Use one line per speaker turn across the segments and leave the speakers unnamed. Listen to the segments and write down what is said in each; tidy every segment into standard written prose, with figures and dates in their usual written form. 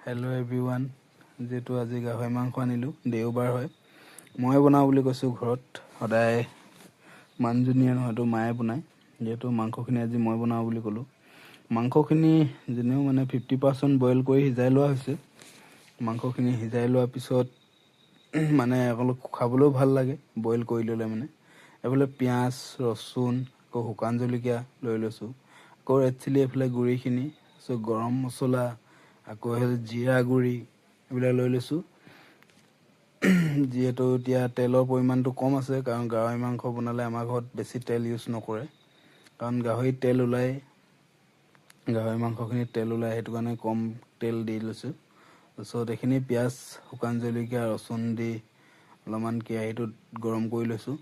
Hello' everyone, যিহেতু আজি গাহৰি মাংস আনিলোঁ, দেওবাৰ হয়। মই বনাওঁ বুলি কৈছোঁ ঘৰত, সদায় মানুহজনীয়ে নহয়তো মায়ে বনায়। যিহেতু মাংসখিনি আজি মই বনাওঁ বুলি ক'লোঁ। মাংসখিনি যেনেও মানে 50% বইল কৰি সিজাই লোৱা হৈছে। মাংসখিনি সিজাই লোৱাৰ পিছত মানে অলপ খাবলৈও ভাল লাগে বইল কৰি ল'লে মানে। এইফালে পিঁয়াজ, ৰচুন, আকৌ শুকান জলকীয়া লৈ লৈছোঁ। আকৌ ৰেড চিলি এইফালে গুড়িখিনি, তাৰপিছত গৰম মছলা, আকৌ জিৰা গুড়ি এইবিলাক লৈ লৈছোঁ। যিহেতু এতিয়া তেলৰ পৰিমাণটো কম আছে, কাৰণ গাহৰি মাংস বনালে আমাৰ ঘৰত বেছি তেল ইউজ নকৰে, কাৰণ গাহৰিত তেল ওলায়, গাহৰি মাংসখিনিত তেল ওলায়, সেইটো কাৰণে কম তেল দি লৈছোঁ। তাৰপিছত এইখিনি পিঁয়াজ, শুকান জলকীয়া, ৰচুন দি অলপমান কেৰাহীটোত গৰম কৰি লৈছোঁ।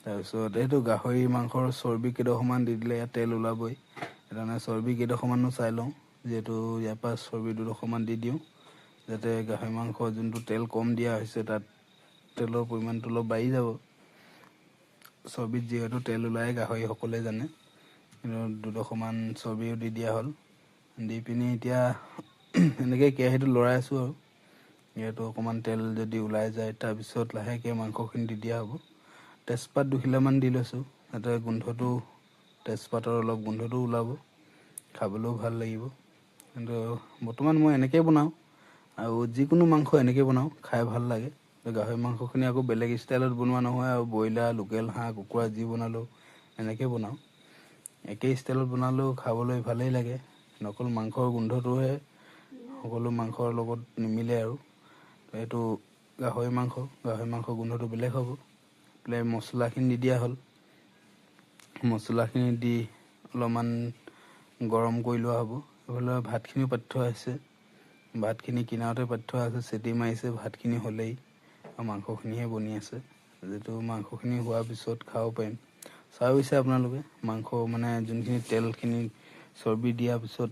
তাৰপিছত এইটো গাহৰি মাংসৰ চৰ্বি কেইডোখৰমান দি দিলে ইয়াত তেল ওলাবই, সেইকাৰণে চৰ্বি কেইডোখৰমানো চাই লওঁ। যিহেতু ইয়াৰ পৰা চৰ্বি দুডোখৰমান দি দিওঁ, যাতে গাহৰি মাংস যোনটো তেল কম দিয়া হৈছে তাত তেলৰ পৰিমাণটো অলপ বাঢ়ি যাব। চৰ্বিত যিহেতু তেল ওলায় গাহৰি সকলোৱে জানে, কিন্তু দুডোখৰমান চৰ্বিও দি দিয়া হ'ল। দি পিনি এতিয়া এনেকৈ কেৰাহীটো লৰাই আছোঁ আৰু যিহেতু অকণমান তেল যদি ওলাই যায়, তাৰপিছত লাহেকৈ মাংসখিনি দি দিয়া হ'ব। তেজপাত দুখিলামান দি লৈছোঁ, যাতে গোন্ধটো তেজপাতৰ অলপ গোন্ধটো ওলাব, খাবলৈও ভাল লাগিব। কিন্তু বৰ্তমান মই এনেকৈয়ে বনাওঁ, আৰু যিকোনো মাংস এনেকৈ বনাওঁ, খাই ভাল লাগে। গাহৰি মাংসখিনি আকৌ বেলেগ ষ্টাইলত বনোৱা নহয়, আৰু ব্ৰইলাৰ, লোকেল হাঁহ, কুকুৰা যি বনালেও এনেকৈ বনাওঁ। একেই ষ্টাইলত বনালেও খাবলৈ ভালেই লাগে, অকল মাংসৰ গোন্ধটোহে সকলো মাংসৰ লগত নিমিলে। আৰু এইটো গাহৰি মাংসৰ গোন্ধটো বেলেগ হ'ব। এইফালে মছলাখিনি দি দিয়া হ'ল, মছলাখিনি দি অলপমান গৰম কৰি লোৱা হ'ব। এইফালে ভাতখিনিও পাতি থোৱা হৈছে, ভাতখিনি কিনাৰতে পাতি থোৱা আছে, চিটি মাৰিছে, ভাতখিনি হ'লেই আৰু মাংসখিনিহে বনি আছে। যিহেতু মাংসখিনি হোৱাৰ পিছত খাব পাৰিম। চাব বিচাৰে আপোনালোকে মাংস মানে যোনখিনি তেলখিনি চৰ্বি দিয়াৰ পিছত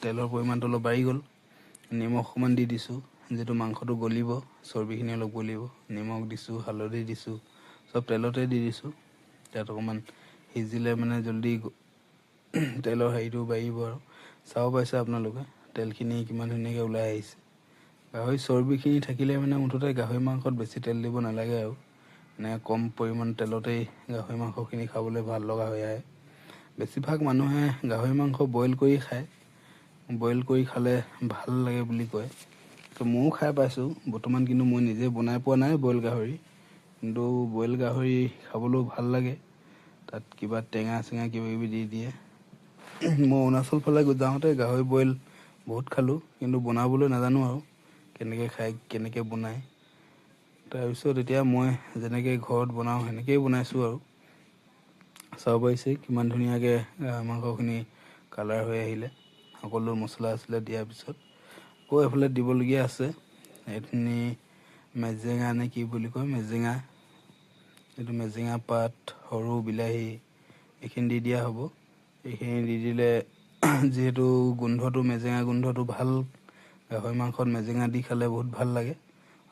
তেলৰ পৰিমাণটো অলপ বাঢ়ি গ'ল। নিমখ অকণমান দি দিছোঁ, যিহেতু মাংসটো গলিব, চৰ্বিখিনি অলপ গলিব। নিমখ দিছোঁ, হালধি দিছোঁ, চব তেলতে দি দিছোঁ। তাত অকণমান সিজিলে মানে জল্দি তেলৰ হেৰিটো বাঢ়িব। আৰু চাব পাইছে আপোনালোকে তেলখিনি কিমান ধুনীয়াকৈ ওলাই আহিছে। গাহৰি চৰ্বিখিনি থাকিলে মানে মুঠতে গাহৰি মাংসত বেছি তেল দিব নালাগে, আৰু কম পৰিমাণ তেলতেই গাহৰি মাংসখিনি খাবলৈ ভাল লগা হৈ আহে। বেছিভাগ মানুহে গাহৰি মাংস বইল কৰি খায়, বইল কৰি খালে ভাল লাগে বুলি কয়। তো ময়ো খাই পাইছোঁ বৰ্তমান, কিন্তু মই নিজে বনাই পোৱা নাই বইল গাহৰি। কিন্তু বইল গাহৰি খাবলৈও ভাল লাগে, তাত কিবা টেঙা চেঙা কিবাকিবি দি দিয়ে। মই অৰুণাচল ফালে যাওঁতে গাহৰি বইল বহুত খালোঁ, কিন্তু বনাবলৈ নাজানো আৰু কেনেকৈ খায়, কেনেকৈ বনায়। তাৰপিছত এতিয়া মই যেনেকৈ ঘৰত বনাওঁ সেনেকৈয়ে বনাইছোঁ। আৰু চাব পাৰিছে কিমান ধুনীয়াকৈ মাংসখিনি কালাৰ হৈ আহিলে, সকলো মছলা চছলা দিয়াৰ পিছত। আকৌ এইফালে দিবলগীয়া আছে এইখিনি মেজেঙা নে কি বুলি কয়, মেজেঙা, এইটো মেজেঙা পাত, সৰু বিলাহী এইখিনি দি দিয়া হ'ব। এইখিনি দি দিলে যিহেতু গোন্ধটো মেজেঙা গোন্ধটো ভাল, গাহৰি মাংসত মেজেঙা দি খালে বহুত ভাল লাগে।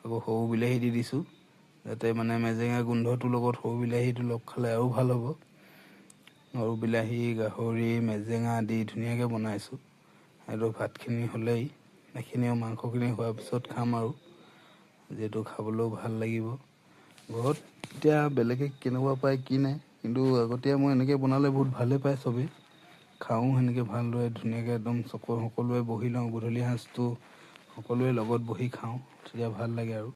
আকৌ সৰু বিলাহী দি দিছোঁ, যাতে মানে মেজেঙা গোন্ধটোৰ লগত সৰু বিলাহীটো লগ খালে আৰু ভাল হ'ব। সৰু বিলাহী, গাহৰি, মেজেঙা দি ধুনীয়াকৈ বনাইছোঁ। আৰু ভাতখিনি হ'লেই, এইখিনিও মাংসখিনি হোৱাৰ পিছত খাম, আৰু যিহেতু খাবলৈও ভাল লাগিব। ঘৰত এতিয়া বেলেগে কেনেকুৱা পায় কি নাই, কিন্তু আগতে মই এনেকৈ বনালে বহুত ভালেই পায় চবেই। খাওঁ সেনেকৈ ভালদৰে ধুনীয়াকৈ একদম সকলোৱে বহি লওঁ, গধূলি সাঁজটো সকলোৱে লগত বহি খাওঁ, তেতিয়া ভাল লাগে। আৰু